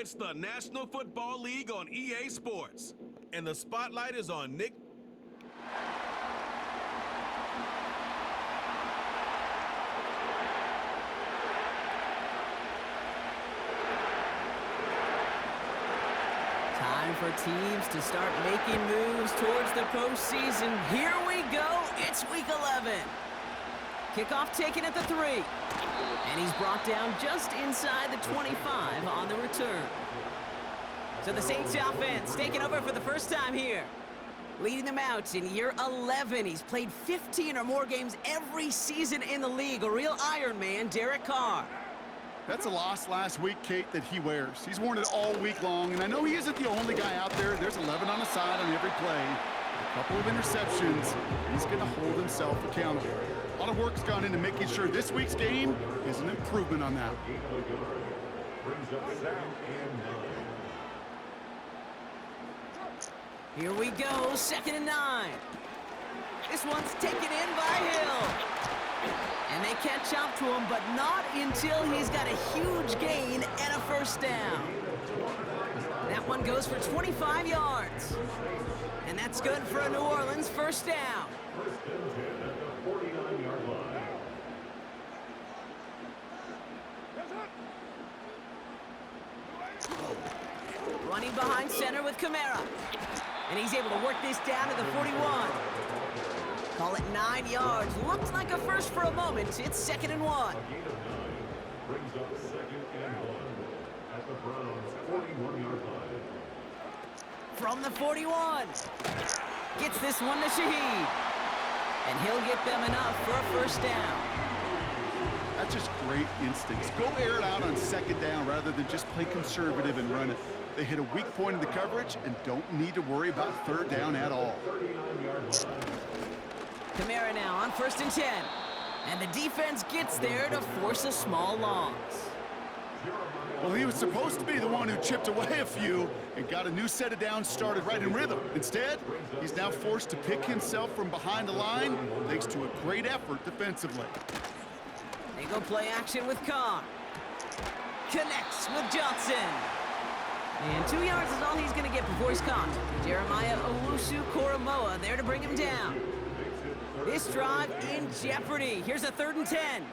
It's the National Football League on EA Sports, and the spotlight is on Nick. Time for teams to start making moves towards the postseason. Here we go. It's Week 11. Kickoff taken at the 3. And he's brought down just inside the 25 on the return. So the Saints offense taking over for the first time here. Leading them out in year 11. He's played 15 or more games every season in the league. A real Iron Man, Derek Carr. That's a loss last week, Kate, that he wears. He's worn it all week long, and I know he isn't the only guy out there. There's 11 on the side on every play. A couple of interceptions. He's going to hold himself accountable. A lot of work's gone into making sure this week's game is an improvement on that. Here we go, 2nd and 9. This one's taken in by Hill. And they catch up to him, but not until he's got a huge gain and a first down. That one goes for 25 yards. And that's good for a New Orleans first down. Running behind center with Kamara. And he's able to work this down to the 41. Call it 9 yards. Looked like a first for a moment. It's 2nd and 1. Brings up 2nd and 1 at the Browns' 41-yard line. From the 41. Gets this one to Shaheed. And he'll get them enough for a first down. That's just great instincts. Go air it out on 2nd down rather than just play conservative and run it. They hit a weak point in the coverage and don't need to worry about 3rd down at all. Kamara now on 1st and 10. And the defense gets there to force a small loss. Well, he was supposed to be the one who chipped away a few and got a new set of downs started right in rhythm. Instead, he's now forced to pick himself from behind the line thanks to a great effort defensively. They go play action with Carr. Connects with Johnson. And 2 yards is all he's going to get before he's caught. Jeremiah Owusu-Koramoah there to bring him down. This drive in jeopardy. Here's a 3rd and 10.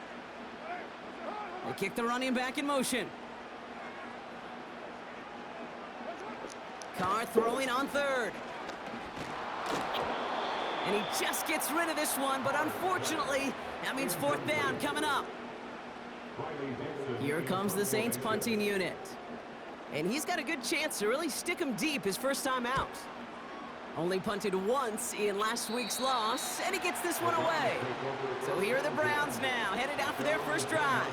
They kick the running back in motion. Carr throwing on 3rd. And he just gets rid of this one, but unfortunately, that means 4th down coming up. Here comes the Saints punting unit. And he's got a good chance to really stick him deep his first time out. Only punted once in last week's loss, and he gets this one away. So here are the Browns now, headed out for their first drive.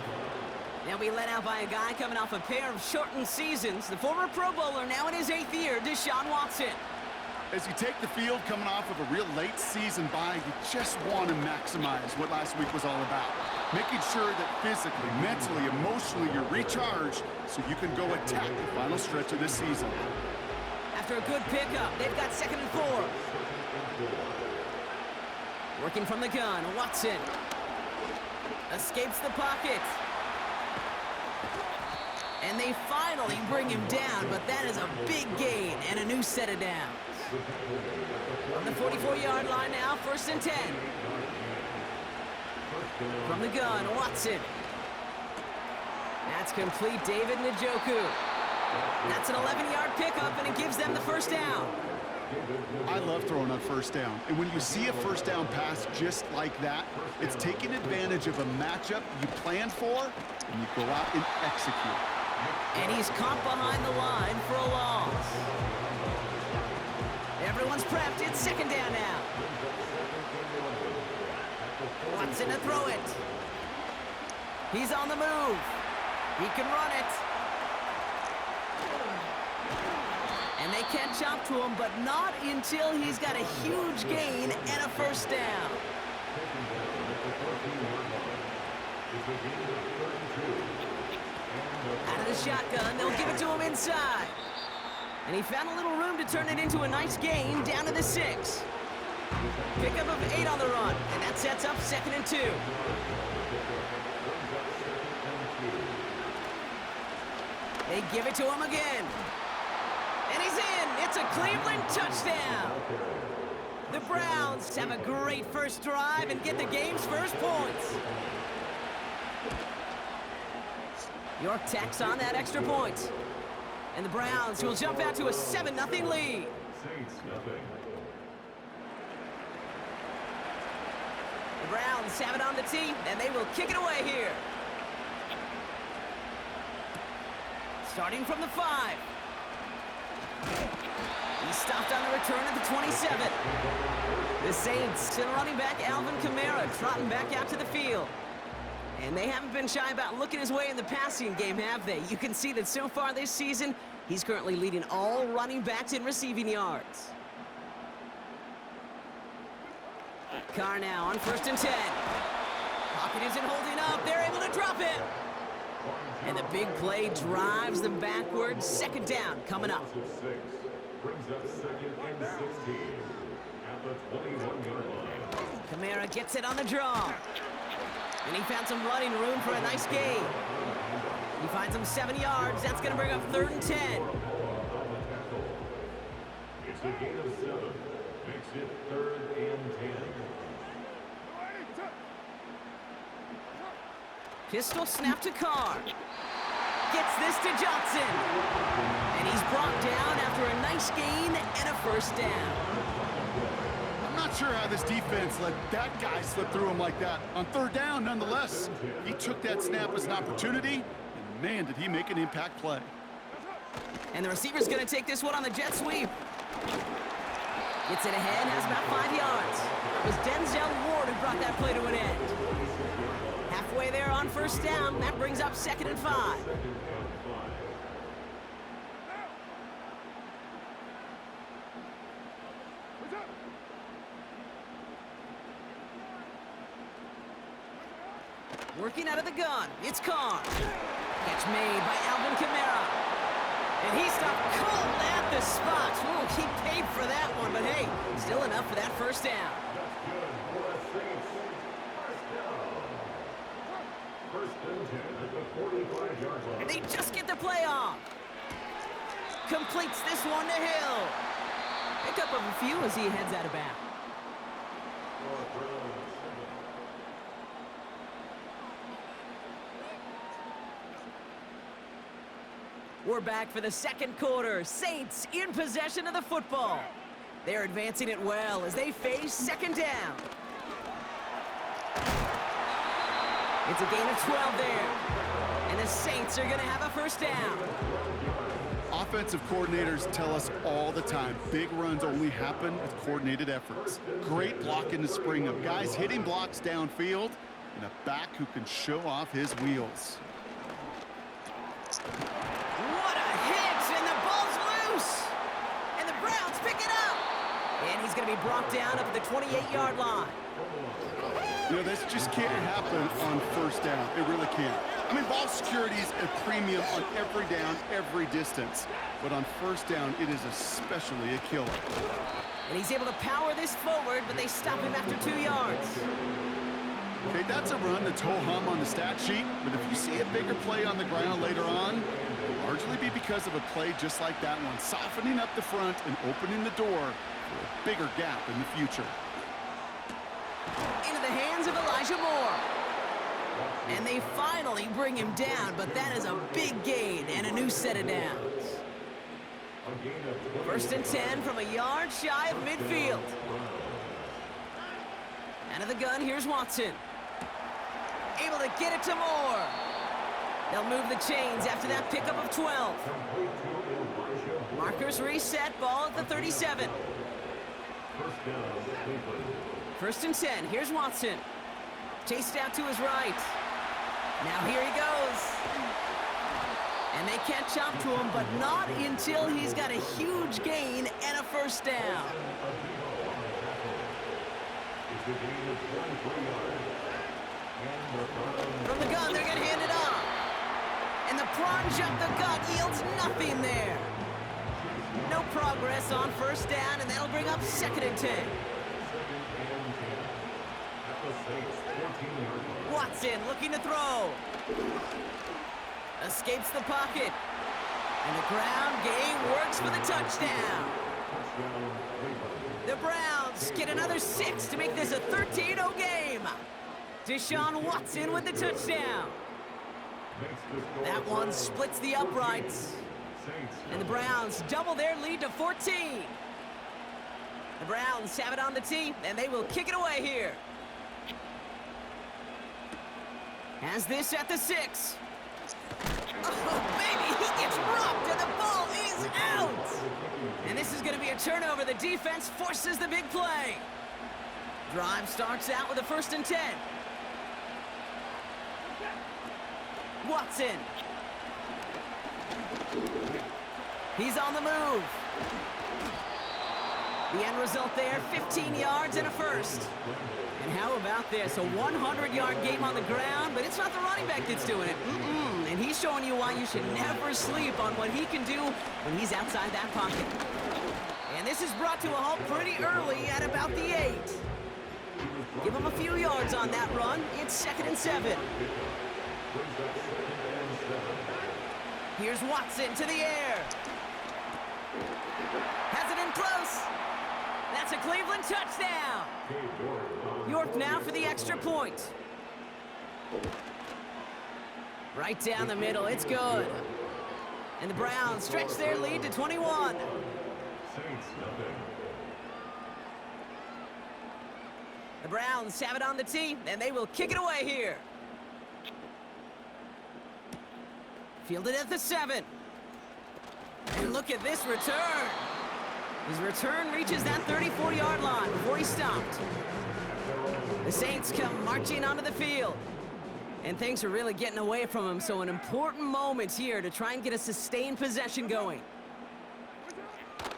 They'll be led out by a guy coming off a pair of shortened seasons. The former Pro Bowler now in his 8th year, Deshaun Watson. As you take the field coming off of a real late season bye, you just want to maximize what last week was all about. Making sure that physically, mentally, emotionally, you're recharged so you can go attack the final stretch of this season. After a good pickup, they've got 2nd and 4. Working from the gun, Watson escapes the pocket. And they finally bring him down, but that is a big gain and a new set of downs. On the 44-yard line now, 1st and 10. From the gun, Watson. That's complete, David Njoku. That's an 11-yard pickup, and it gives them the first down. I love throwing on 1st down. And when you see a 1st down pass just like that, it's taking advantage of a matchup you planned for, and you go out and execute. And he's caught behind the line for a loss. Everyone's prepped. It's 2nd down now. Watson to throw it. He's on the move. He can run it. And they catch up to him, but not until he's got a huge gain and a first down. Out of the shotgun, they'll give it to him inside. And he found a little room to turn it into a nice gain down to the 6. Pickup of 8 on the run, and that sets up 2nd and 2. They give it to him again. And he's in. It's a Cleveland touchdown. The Browns have a great first drive and get the game's first points. York tacks on that extra point. And the Browns will jump out to a 7-0 lead. Saints nothing. The Browns have it on the tee, and they will kick it away here. Starting from the 5. He stopped on the return at the 27. The Saints and running back Alvin Kamara trotting back out to the field. And they haven't been shy about looking his way in the passing game, have they? You can see that so far this season, he's currently leading all running backs in receiving yards. Carr now on 1st and 10. Pocket isn't holding up. They're able to drop it. And the big play drives them backwards. 2nd down coming up. Brings up 2nd and 16 at the 21-yard line. Kamara gets it on the draw. And he found some running room for a nice gain. He finds him 7 yards. That's going to bring up 3rd and 10. It's a gain of 7. Makes it 3rd and 10. Pistol snap to Carr. Gets this to Johnson. And he's brought down after a nice gain and a 1st down. I'm not sure how this defense let that guy slip through him like that. On 3rd down, nonetheless, he took that snap as an opportunity, and man, did he make an impact play. And the receiver's going to take this one on the jet sweep. Gets it ahead, has about 5 yards. It was Denzel Ward who brought that play to an end. Halfway there on 1st down, that brings up 2nd and 5. Working out of the gun, it's Carr. Catch made by Alvin Kamara. And he stopped cold at the spot. Ooh, he paid for that one, but hey, still enough for that 1st down. And they just get the play off. Completes this one to Hill. Pick up of a few as he heads out of bounds. We're back for the 2nd quarter. Saints in possession of the football. They're advancing it well as they face 2nd down. It's a gain of 12 there. And the Saints are going to have a 1st down. Offensive coordinators tell us all the time, big runs only happen with coordinated efforts. Great block in the spring of guys hitting blocks downfield and a back who can show off his wheels. What a hit, and the ball's loose. And the Browns pick it up. And he's going to be brought down up at the 28-yard line. You know, this just can't happen on 1st down. It really can't. I mean, ball security is a premium on every down, every distance. But on 1st down, it is especially a killer. And he's able to power this forward, but they stop him after 2 yards. Okay, that's a run that's ho-hum on the stat sheet, but if you see a bigger play on the ground later on, it'll largely be because of a play just like that one, softening up the front and opening the door for a bigger gap in the future. Into the hands of Elijah Moore. And they finally bring him down, but that is a big gain and a new set of downs. 1st and 10 from a yard shy of midfield. Out of the gun, here's Watson. Able to get it to Moore. They'll move the chains after that pickup of 12. Markers reset, ball at the 37. 1st and 10, here's Watson. Chased out to his right. Now here he goes. And they catch up to him, but not until he's got a huge gain and a 1st down. From the gun, they're going to hand it off. And the plunge up the gut yields nothing there. No progress on 1st down, and that'll bring up 2nd and 10. Watson looking to throw. Escapes the pocket. And the ground game works for the touchdown. The Browns get another 6 to make this a 13-0 game. Deshaun Watson with the touchdown. That one splits the uprights. And the Browns double their lead to 14. The Browns have it on the tee, and they will kick it away here. Has this at the 6. Oh, baby, he gets rocked, and the ball is out. And this is going to be a turnover. The defense forces the big play. Drive starts out with a 1st and 10. Watson. He's on the move. The end result there, 15 yards and a 1st. And how about this? A 100-yard game on the ground, but it's not the running back that's doing it. And he's showing you why you should never sleep on what he can do when he's outside that pocket. And this is brought to a halt pretty early at about the 8. Give him a few yards on that run. It's 2nd and 7. Here's Watson to the air. Has it in close. That's a Cleveland touchdown. York now for the extra point. Right down the middle, it's good. And the Browns stretch their lead to 21. The Browns have it on the tee, and they will kick it away here. Fielded at the 7. And look at this return. His return reaches that 34-yard line before he stopped. The Saints come marching onto the field. And things are really getting away from him, so an important moment here to try and get a sustained possession going.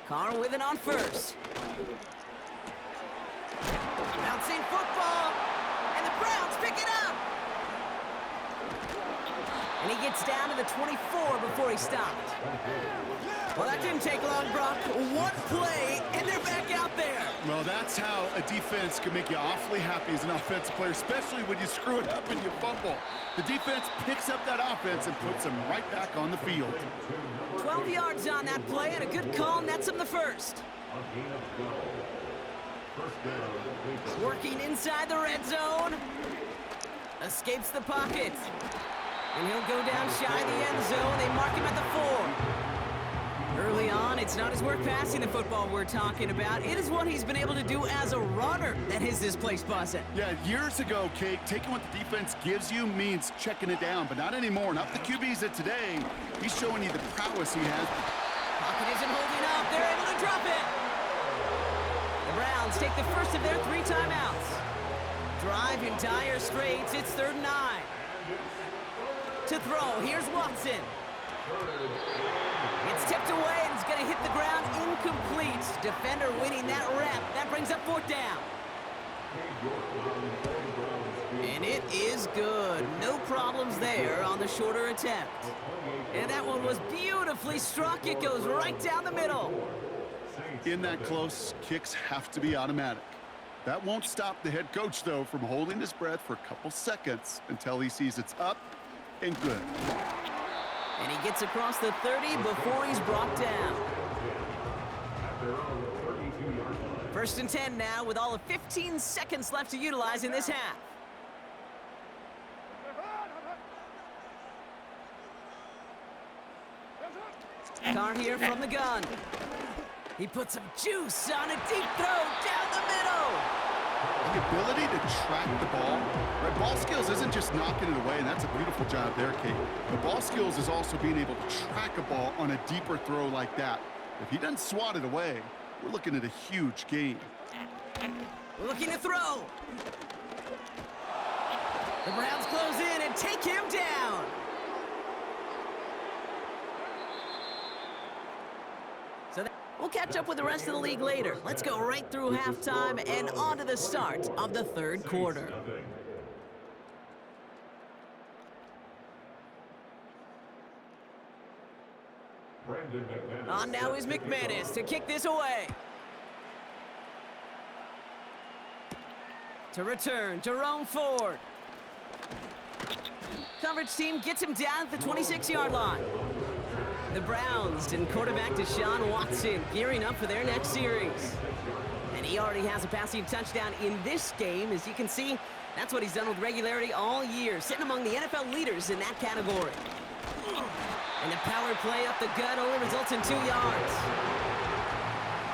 Carr with it on 1st. Bouncing football, and the Browns pick it up. And he gets down to the 24 before he stopped. Well, that didn't take long, Brock. One play, and they're back out there. Well, that's how a defense can make you awfully happy as an offensive player, especially when you screw it up and you fumble. The defense picks up that offense and puts them right back on the field. 12 yards on that play, and a good call nets him the 1st. Working inside the red zone. Escapes the pocket. And he'll go down shy of the end zone. They mark him at the 4. Early on, it's not his work passing the football we're talking about. It is what he's been able to do as a runner that has this place buzzing. Yeah, years ago, Kate, taking what the defense gives you means checking it down, but not anymore. Not the QBs of today. He's showing you the prowess he has. Pocket isn't holding up. They're able to drop it. The Browns take the first of their 3 timeouts. Drive in dire straits. It's 3rd and 9. To throw, here's Watson. It's tipped away, and it's going to hit the ground incomplete. Defender winning that rep. That brings up 4th down. And it is good. No problems there on the shorter attempt. And that one was beautifully struck. It goes right down the middle. In that close, kicks have to be automatic. That won't stop the head coach, though, from holding his breath for a couple seconds until he sees it's up and good. And he gets across the 30 before he's brought down. 1st and 10 now with all of 15 seconds left to utilize in this half. Carr here from the gun. He puts some juice on a deep throw down the middle. The ability to track the ball. Right, ball skills isn't just knocking it away, and that's a beautiful job there, Kate. The ball skills is also being able to track a ball on a deeper throw like that. If he doesn't swat it away, we're looking at a huge gain. Looking to throw. The Browns close in and take him down. So we'll catch up with the rest of the league later. Let's go right through halftime and on to the start of the 3rd quarter. On now is McManus to kick this away. To return, Jerome Ford. Coverage team gets him down at the 26-yard line. The Browns and quarterback Deshaun Watson gearing up for their next series. And he already has a passing touchdown in this game. As you can see, that's what he's done with regularity all year, sitting among the NFL leaders in that category. And the power play up the gut only results in 2 yards.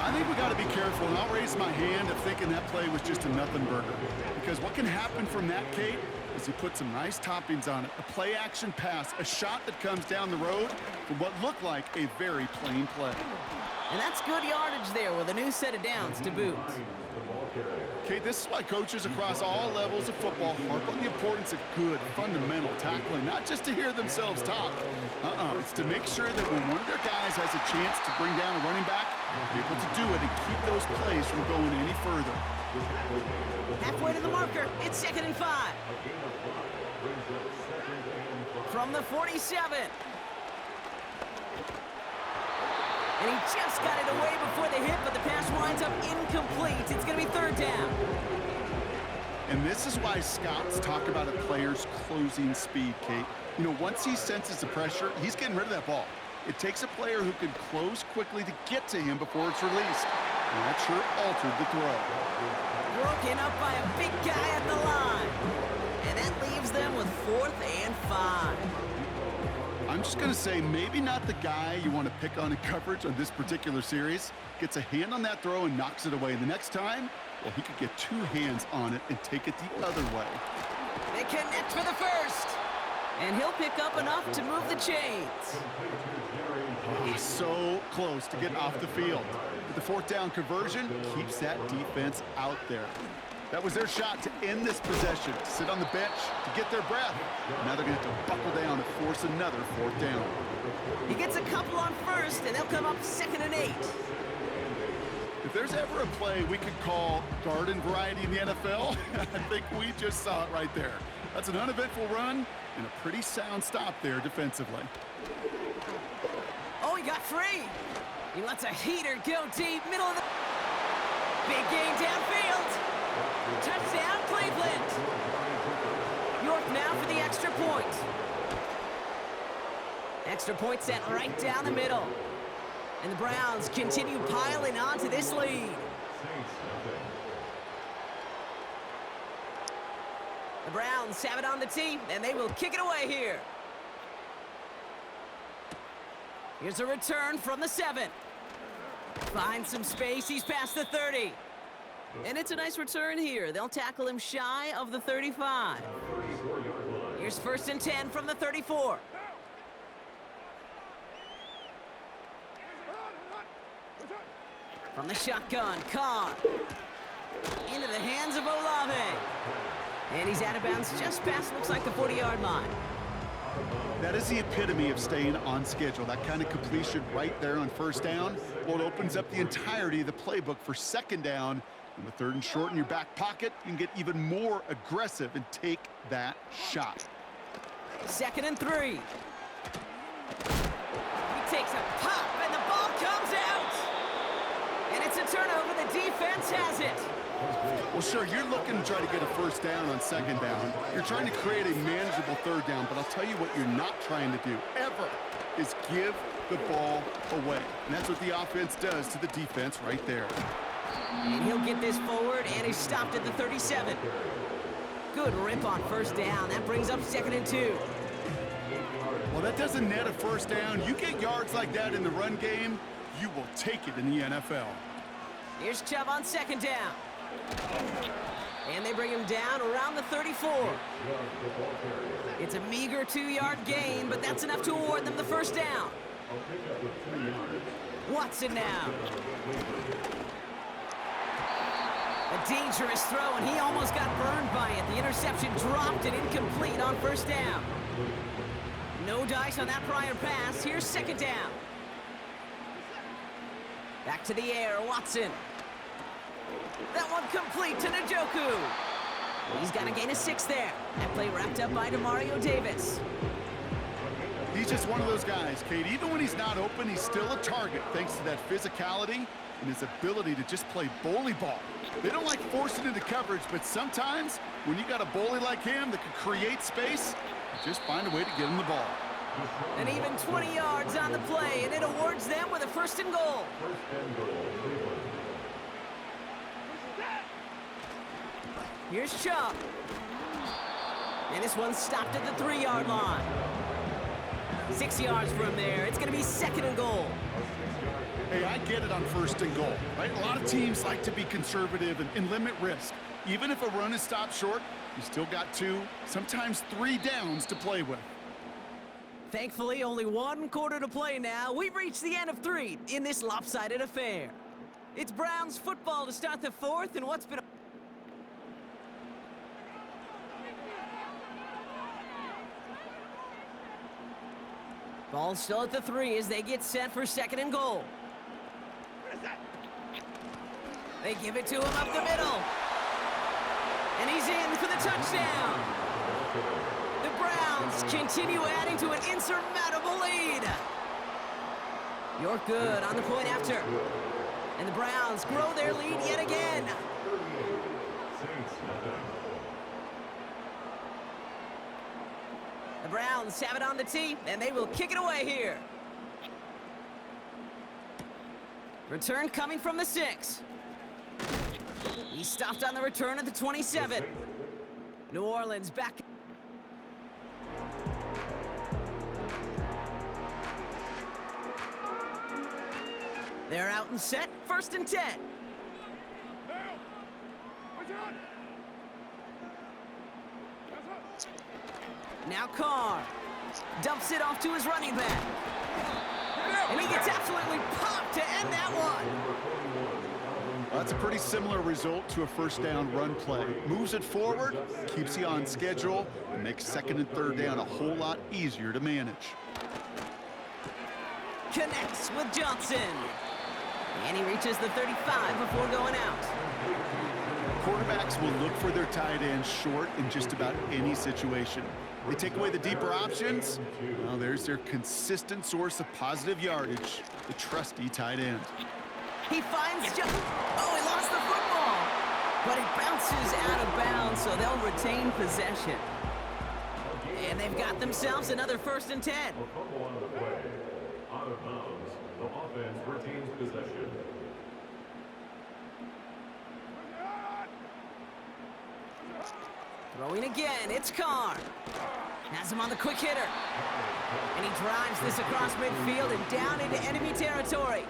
I think we got to be careful, and I'll raise my hand of thinking that play was just a nothing burger. Because what can happen from that, Kate, is he put some nice toppings on it. A play-action pass, a shot that comes down the road for what looked like a very plain play. And that's good yardage there with a new set of downs to boot. Kate, this is why coaches across all levels of football harp on the importance of good, fundamental tackling, not just to hear themselves talk. It's to make sure that when one of their guys has a chance to bring down a running back, they're able to do it and keep those plays from going any further. Halfway to the marker, it's 2nd and 5. From the 47. And he just got it away before the hit, but the pass winds up incomplete. It's going to be 3rd down. And this is why scouts talk about a player's closing speed, Kate. You know, once he senses the pressure, he's getting rid of that ball. It takes a player who can close quickly to get to him before it's released. And that sure altered the throw. Broken up by a big guy at the line. And that leaves them with 4th and 5. I'm just going to say maybe not the guy you want to pick on in coverage on this particular series. Gets a hand on that throw and knocks it away. The next time, well, he could get 2 hands on it and take it the other way. They connect for the first. And he'll pick up enough to move the chains. He's so close to getting off the field. But the 4th down conversion keeps that defense out there. That was their shot to end this possession, to sit on the bench, to get their breath. Now they're going to have to buckle down and force another 4th down. He gets a couple on first, and they'll come up 2nd and 8. If there's ever a play we could call garden variety in the NFL, I think we just saw it right there. That's an uneventful run and a pretty sound stop there defensively. Oh, he got free. He lets a heater go deep, middle of the... Big game downfield. Touchdown, Cleveland. York now for the extra point. Extra point set right down the middle. And the Browns continue piling on to this lead. The Browns have it on the tee, and they will kick it away here. Here's a return from the 7. Finds some space, he's past the 30. And it's a nice return here. They'll tackle him shy of the 35. Here's 1st and 10 from the 34. From the shotgun, Carr. Into the hands of Olave. And he's out of bounds just past, looks like, the 40-yard line. That is the epitome of staying on schedule. That kind of completion right there on 1st down. Well, it opens up the entirety of the playbook for 2nd down. And with 3rd and short in your back pocket, you can get even more aggressive and take that shot. 2nd and 3. He takes a pop, and the ball comes out. And it's a turnover. The defense has it. Well, sure, you're looking to try to get a 1st down on 2nd down. You're trying to create a manageable 3rd down, but I'll tell you what you're not trying to do, ever, is give the ball away. And that's what the offense does to the defense right there. And he'll get this forward, and he's stopped at the 37. Good rip on 1st down. That brings up 2nd and 2. Well, that doesn't net a 1st down. You get yards like that in the run game, you will take it in the NFL. Here's Chubb on 2nd down. And they bring him down around the 34. It's a meager 2-yard gain, but that's enough to award them the 1st down. Watson now. A dangerous throw, and he almost got burned by it. The interception dropped and incomplete on 1st down. No dice on that prior pass. Here's 2nd down. Back to the air, Watson. That one complete to Njoku. He's got a gain of 6 there. That play wrapped up by Demario Davis. He's just one of those guys, Kate. Even when he's not open, he's still a target thanks to that physicality and his ability to just play bully ball. They don't like forcing into coverage, but sometimes when you got a bully like him that can create space, you just find a way to get him the ball. An even 20 yards on the play, and it awards them with a 1st and goal. Here's Chubb. And this one's stopped at the 3-yard line. 6 yards from there. It's going to be 2nd and goal. Hey, I get it on 1st and goal, right? A lot of teams like to be conservative and limit risk. Even if a run is stopped short, you still got 2, sometimes 3 downs to play with. Thankfully, only 1 quarter to play now. We've reached the end of 3 in this lopsided affair. It's Browns football to start the 4th, and what's been... Ball still at the 3 as they get set for 2nd and goal. They give it to him up the middle. And he's in for the touchdown. The Browns continue adding to an insurmountable lead. You're good on the point after. And the Browns grow their lead yet again. The Browns have it on the tee, and they will kick it away here. Return coming from the 6. He stopped on the return at the 27. New Orleans back. They're out and set, 1st and 10. Now Carr dumps it off to his running back. And he gets absolutely popped to end that one. Well, that's a pretty similar result to a 1st down run play. Moves it forward, keeps you on schedule, and makes 2nd and 3rd down a whole lot easier to manage. Connects with Johnson. And he reaches the 35 before going out. Quarterbacks will look for their tight end short in just about any situation. They take away the deeper options. Well, there's their consistent source of positive yardage, the trusty tight end. He finds oh, he lost the football. But it bounces out of bounds, so they'll retain possession. And they've got themselves another 1st and 10. Out of bounds, the offense retains possession. Throwing again, it's Carr. Has him on the quick hitter. And he drives this across midfield and down into enemy territory.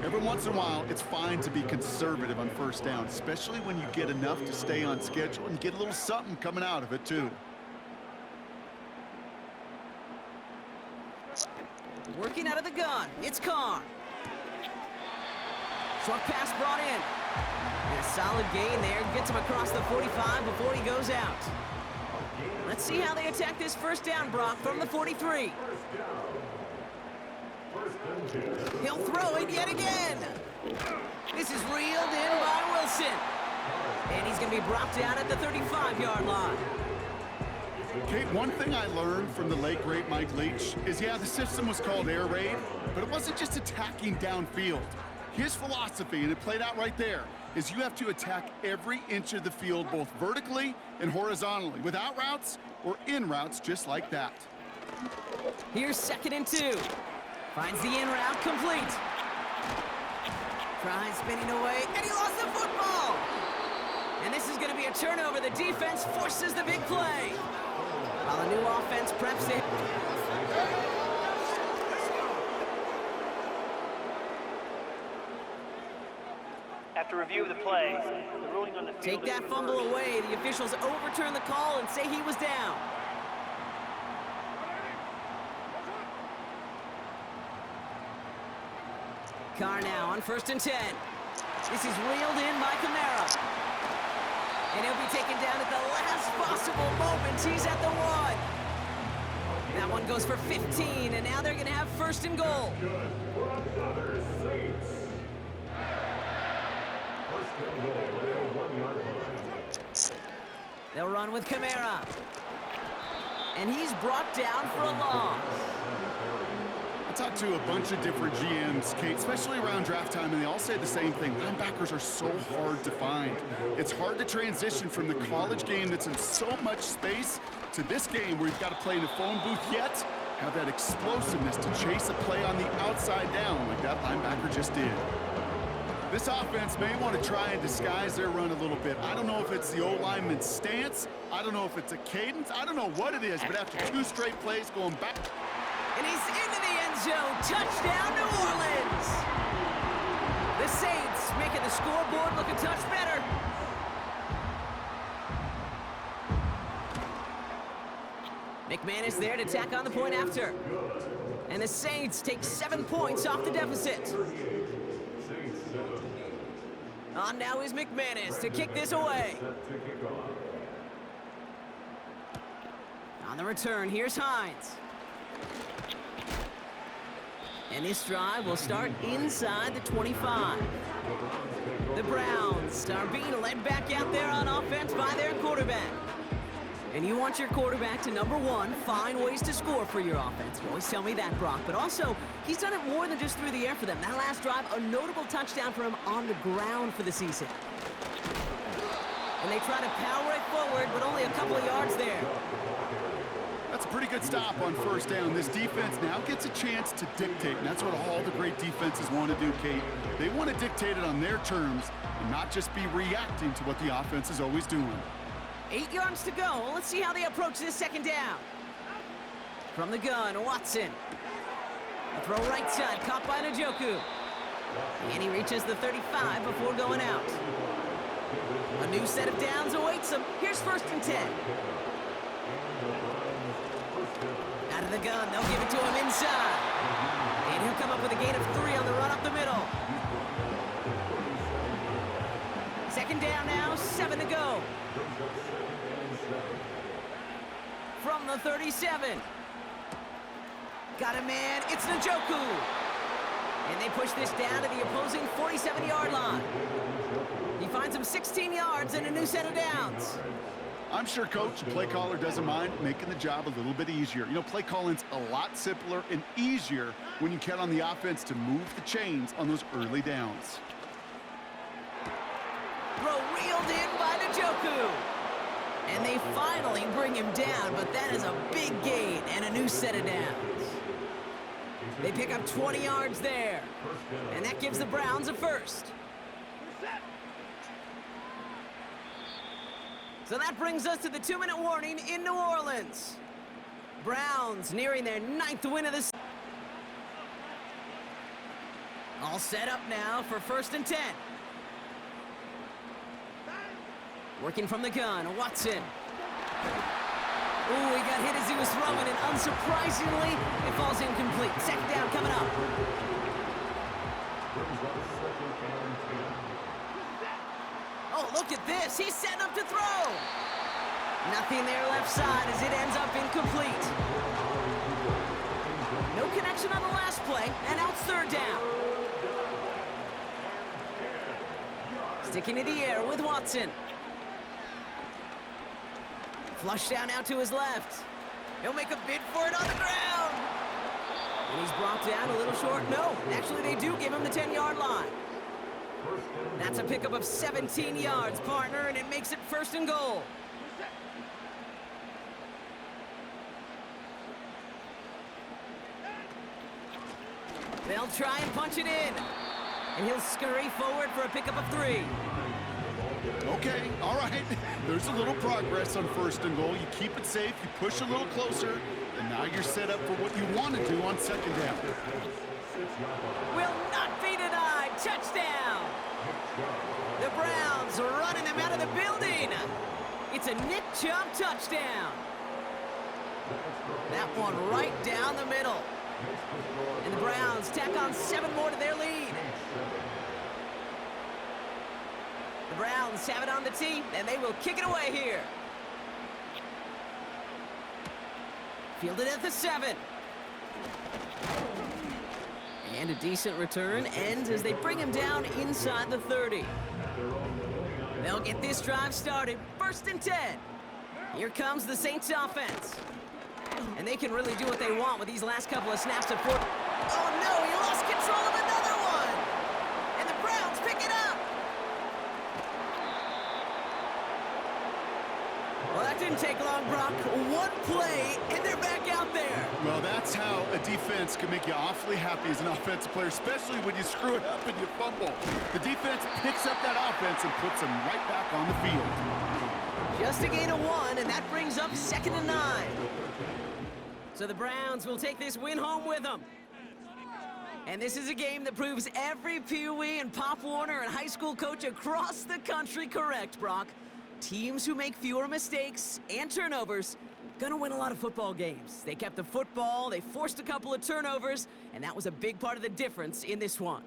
Every once in a while, it's fine to be conservative on 1st down, especially when you get enough to stay on schedule and get a little something coming out of it, too. Working out of the gun, it's Carr. Short pass brought in. And a solid gain there, gets him across the 45 before he goes out. Let's see how they attack this 1st down, Brock, from the 43. He'll throw it yet again. This is reeled in by Wilson. And he's going to be brought down at the 35-yard line. Kate, one thing I learned from the late, great Mike Leach is, yeah, the system was called air raid, but it wasn't just attacking downfield. His philosophy, and it played out right there, is you have to attack every inch of the field, both vertically and horizontally, without routes or in routes just like that. Here's 2nd and 2. Finds the in route complete. Tries spinning away, and he lost the football. And this is going to be a turnover. The defense forces the big play. While the new offense preps it. After review of the play, the ruling on the field... Take that fumble away. The officials overturn the call and say he was down. Carr now on 1st and 10. This is reeled in by Kamara. And he'll be taken down at the last possible moment. He's at the 1. That one goes for 15, and now they're going to have 1st and goal. They'll run with Kamara. And he's brought down for a loss. I talked to a bunch of different GMs, Kate, especially around draft time, and they all say the same thing. Linebackers are so hard to find. It's hard to transition from the college game that's in so much space to this game where you've got to play in a phone booth, yet have that explosiveness to chase a play on the outside down like that linebacker just did. This offense may want to try and disguise their run a little bit. I don't know if it's the O-lineman's stance. I don't know if it's a cadence. I don't know what it is, but after 2 straight plays going back. And he's into the end zone. Touchdown, New Orleans. The Saints making the scoreboard look a touch better. McManus there to tack on the point after. And the Saints take 7 points off the deficit. On now is McManus to kick this away. On the return, here's Hines. And this drive will start inside the 25. The Browns are being led back out there on offense by their quarterback. And you want your quarterback to, number one, find ways to score for your offense. You always tell me that, Brock. But also, he's done it more than just through the air for them. That last drive, a notable touchdown for him on the ground for the season. And they try to power it forward, but only a couple of yards there. That's a pretty good stop on first down. This defense now gets a chance to dictate, and that's what all the great defenses want to do, Kate. They want to dictate it on their terms and not just be reacting to what the offense is always doing. 8 yards to go. Let's see how they approach this second down. From the gun, Watson. A throw right side, caught by Njoku. And he reaches the 35 before going out. A new set of downs awaits him. Here's 1st and 10. Out of the gun, they'll give it to him inside. And he'll come up with a gain of 3 on the run up the middle. Second down now, 7 to go. From the 37. Got a man, it's Njoku. And they push this down to the opposing 47-yard line. He finds him 16 yards and a new set of downs. I'm sure, Coach, the play caller doesn't mind making the job a little bit easier. You know, play calling's a lot simpler and easier when you count on the offense to move the chains on those early downs. Throw reeled in by Njoku. And they finally bring him down, but that is a big gain and a new set of downs. They pick up 20 yards there, and that gives the Browns a first. So that brings us to the 2-minute warning in New Orleans. Browns nearing their 9th win of the season. All set up now for 1st and 10. Working from the gun, Watson. Ooh, he got hit as he was throwing, and unsurprisingly, it falls incomplete. Second down coming up. Oh, look at this. He's setting up to throw. Nothing there left side as it ends up incomplete. No connection on the last play, and now it's 3rd down. Sticking to the air with Watson. Flush down out to his left. He'll make a bid for it on the ground. And he's brought down a little short. No, actually they do give him the 10-yard line. That's a pickup of 17 yards, partner, and it makes it 1st and goal. They'll try and punch it in. And he'll scurry forward for a pickup of 3. Okay, all right. There's a little progress on 1st and goal. You keep it safe, you push a little closer, and now you're set up for what you want to do on 2nd down. Will not be denied. Touchdown. The Browns are running him out of the building. It's a Nick Chubb touchdown. That one right down the middle. And the Browns tack on 7 more to their lead. The Browns have it on the tee, and they will kick it away here. Fielded at the 7. And a decent return ends as they bring him down inside the 30. They'll get this drive started. 1st and 10. Here comes the Saints offense. And they can really do what they want with these last couple of snaps at 4. Oh no, he lost control of another one. And the Browns pick it up. Well, that didn't take long, Brock. One play, and they're back out there. Well, that's defense can make you awfully happy as an offensive player, especially when you screw it up and you fumble. The defense picks up that offense and puts them right back on the field. Just a gain of 1, and that brings up 2nd and 9. So the Browns will take this win home with them. And this is a game that proves every Pee Wee and Pop Warner and high school coach across the country correct, Brock. Teams who make fewer mistakes and turnovers gonna win a lot of football games. They kept the football, they forced a couple of turnovers, and that was a big part of the difference in this one.